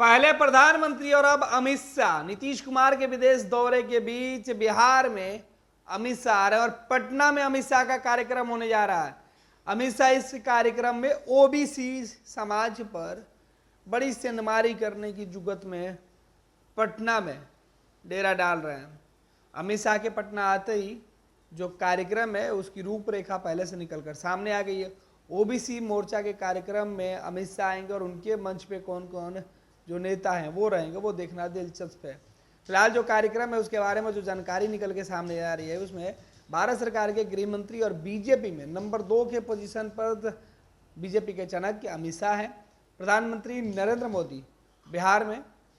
पहले प्रधानमंत्री और अब अमित शाह। नीतीश कुमार के विदेश दौरे के बीच बिहार में अमित शाह आ रहे हैं और पटना में अमित शाह का कार्यक्रम होने जा रहा है। अमित शाह इस कार्यक्रम में ओबीसी समाज पर बड़ी सेंधमारी करने की जुगत में पटना में डेरा डाल रहे हैं। अमित शाह के पटना आते ही जो कार्यक्रम है उसकी रूपरेखा पहले से निकलकर सामने आ गई है। ओबीसी मोर्चा के कार्यक्रम में अमित शाह आएंगे और उनके मंच पे कौन कौन जो नेता हैं वो रहेंगे, वो देखना दिलचस्प है। फिलहाल जो कार्यक्रम है उसके बारे में जो जानकारी निकल के सामने आ रही है उसमें भारत सरकार के गृह मंत्री और बीजेपी में नंबर 2 के पोजीशन पर बीजेपी के चाणक्य अमित शाह हैं। प्रधानमंत्री नरेंद्र मोदी बिहार में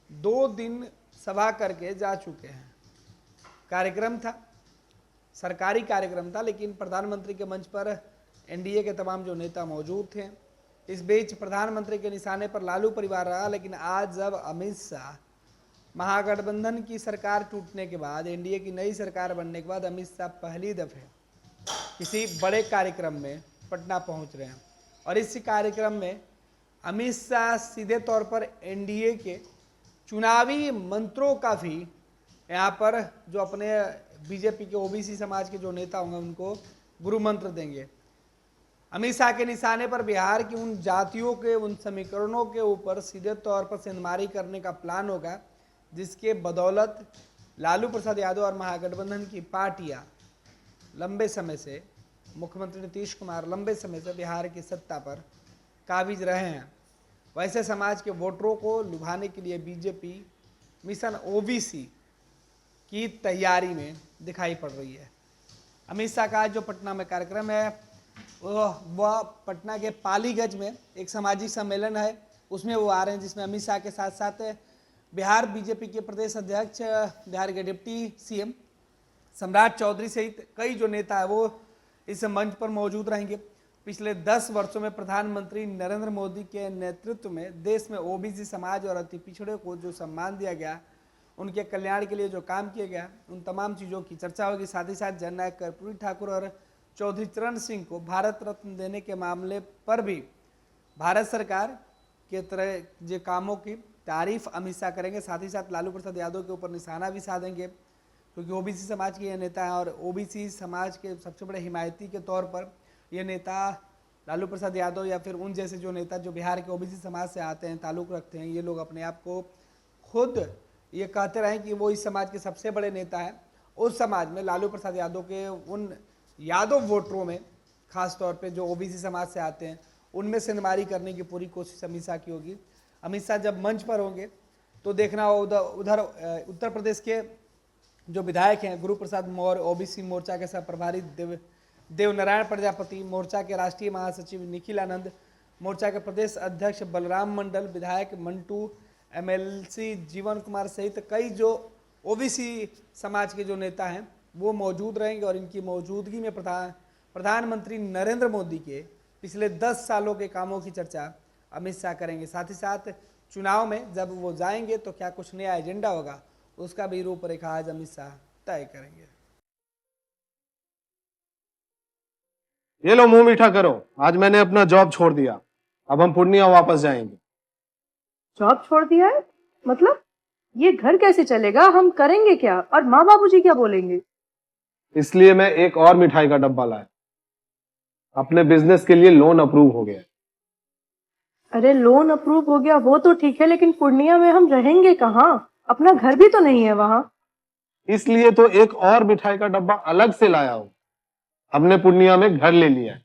2 दिन सभा करके जा चुके हैं। कार्यक्रम था, सरकारी कार्यक्रम था, लेकिन प्रधानमंत्री के मंच पर एनडीए के तमाम जो नेता मौजूद थे। इस बीच प्रधानमंत्री के निशाने पर लालू परिवार रहा, लेकिन आज जब अमित शाह महागठबंधन की सरकार टूटने के बाद, एनडीए की नई सरकार बनने के बाद अमित शाह पहली दफे किसी बड़े कार्यक्रम में पटना पहुंच रहे हैं और इस कार्यक्रम में अमित शाह सीधे तौर पर एनडीए के चुनावी मंत्रों का भी यहाँ पर जो अपने बीजेपी के ओबीसी समाज के जो नेता होंगे उनको गुरु मंत्र देंगे। अमित शाह के निशाने पर बिहार की उन जातियों के, उन समीकरणों के ऊपर सीधे तौर पर सेंधमारी करने का प्लान होगा, जिसके बदौलत लालू प्रसाद यादव और महागठबंधन की पार्टियां लंबे समय से, मुख्यमंत्री नीतीश कुमार लंबे समय से बिहार की सत्ता पर काबिज रहे हैं। वैसे समाज के वोटरों को लुभाने के लिए बीजेपी मिशन ओबीसी की तैयारी में दिखाई पड़ रही है। अमित शाह का जो पटना में कार्यक्रम है वह पटना के पालीगंज में एक सामाजिक सम्मेलन है, उसमें वो आ रहे हैं, जिसमें अमित शाह के साथ साथ बिहार बीजेपी के प्रदेश अध्यक्ष, बिहार के डिप्टी सीएम सम्राट चौधरी सहित कई जो नेता है वो इस मंच पर मौजूद रहेंगे। पिछले 10 वर्षों में प्रधानमंत्री नरेंद्र मोदी के नेतृत्व में देश में ओबीसी समाज और अति पिछड़े को जो सम्मान दिया गया, उनके कल्याण के लिए जो काम किया गया, उन तमाम चीज़ों की चर्चा होगी। साथ ही साथ जननायक कर्पूरी ठाकुर और चौधरी चरण सिंह को भारत रत्न देने के मामले पर भी भारत सरकार के तरह जो कामों की तारीफ अमित शाह करेंगे। साथ ही साथ लालू प्रसाद यादव के ऊपर निशाना भी साधेंगे, क्योंकि ओबीसी समाज के ये नेता हैं और ओबीसी समाज के सबसे बड़े हिमायती के तौर पर ये नेता लालू प्रसाद यादव या फिर उन जैसे जो नेता जो बिहार के ओबीसी समाज से आते हैं, ताल्लुक़ रखते हैं, ये लोग अपने आप को खुद ये कहते रहें कि वो इस समाज के सबसे बड़े नेता हैं। उस समाज में लालू प्रसाद यादव के उन यादव वोटरों में खास तौर पे जो ओबीसी समाज से आते हैं, उनमें सेंधमारी करने की पूरी कोशिश अमित शाह की होगी। अमित शाह जब मंच पर होंगे तो देखना उधर उत्तर प्रदेश के जो विधायक हैं, गुरु प्रसाद मौर्य ओबीसी मोर्चा के सह प्रभारी देवनारायण प्रजापति, मोर्चा के राष्ट्रीय महासचिव निखिल आनंद, मोर्चा के प्रदेश अध्यक्ष बलराम मंडल, विधायक मंटू, एमएलसी जीवन कुमार सहित कई जो ओबीसी समाज के जो नेता हैं वो मौजूद रहेंगे और इनकी मौजूदगी में प्रधानमंत्री नरेंद्र मोदी के पिछले 10 सालों के कामों की चर्चा अमित शाह करेंगे। साथ ही साथ चुनाव में जब वो जाएंगे तो क्या कुछ नया एजेंडा होगा, उसका भी रूपरेखा आज अमित शाह तय करेंगे। ये लो मुंह मीठा करो, आज मैंने अपना जॉब छोड़ दिया, अब हम पूर्णिया वापस जाएंगे। जॉब छोड़ दिया है? मतलब ये घर कैसे चलेगा? हम करेंगे क्या और माँ बाबूजी क्या बोलेंगे? इसलिए मैं एक और मिठाई का डब्बा लाया, अपने बिजनेस के लिए लोन अप्रूव हो गया। अरे लोन अप्रूव हो गया वो तो ठीक है, लेकिन पूर्णिया में हम रहेंगे कहाँ? अपना घर भी तो नहीं है वहां। इसलिए तो एक और मिठाई का डब्बा अलग से लाया हूं। हमने पूर्णिया में घर ले लिया है,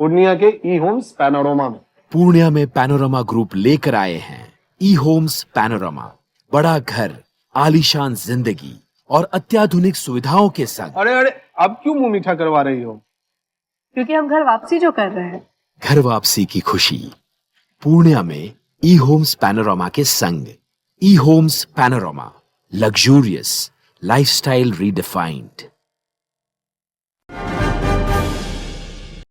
पूर्णिया के ई होम्स पैनोरमा में। पूर्णिया में पैनोरमा ग्रुप लेकर आए हैं ई होम्स पैनोरमा। बड़ा घर, आलीशान जिंदगी और अत्याधुनिक सुविधाओं के संग। अरे अब क्यों मुंह मीठा करवा रही हो? क्योंकि हम घर वापसी जो कर रहे हैं। घर वापसी की खुशी पूर्णिया में ई होम्स पैनोरमा के संग। ई Homes Panorama, luxurious lifestyle redefined.